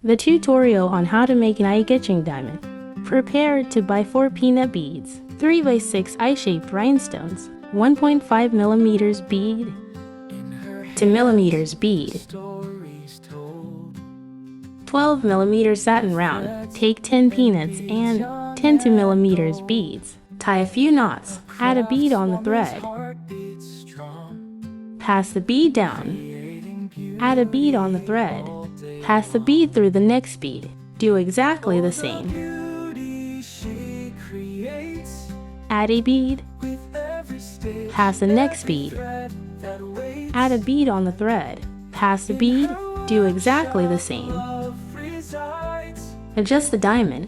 The tutorial on how to make an eye-catching diamond. Prepare to buy 4 peanut beads, 3x6 eye-shaped rhinestones, 1.5mm bead to millimeters bead, 12mm satin round. Take 10 peanuts and 10 to millimeters beads. Tie a few knots. Add a bead on the thread. Pass the bead down. Add a bead on the thread. Pass the bead through the next bead. Do exactly the same. Add a bead. Pass the next bead. Add a bead on the thread. Pass the bead. Do exactly the same. Adjust the diamond.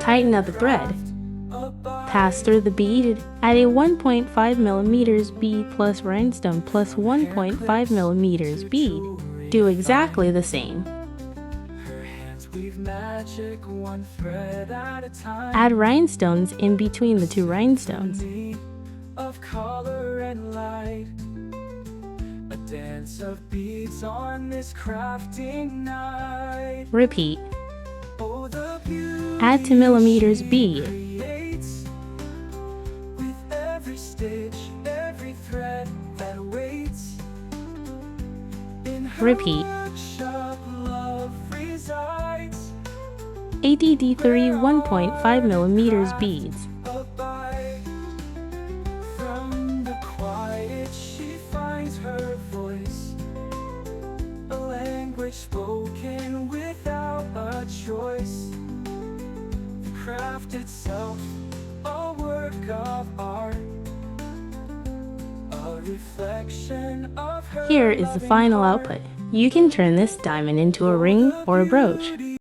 Tighten up the thread. Pass through the bead. Add a 1.5mm bead plus rhinestone plus 1.5mm bead. Do exactly the same. Add rhinestones in between the two rhinestones. Repeat. Add 2 millimeters bead. Repeat. ADD 3 1.5mm beads. From the quiet she finds her voice, a language spoken without a choice. The craft itself, a work of art, a reflection of her. Here is the final output. You can turn this diamond into a ring or a brooch.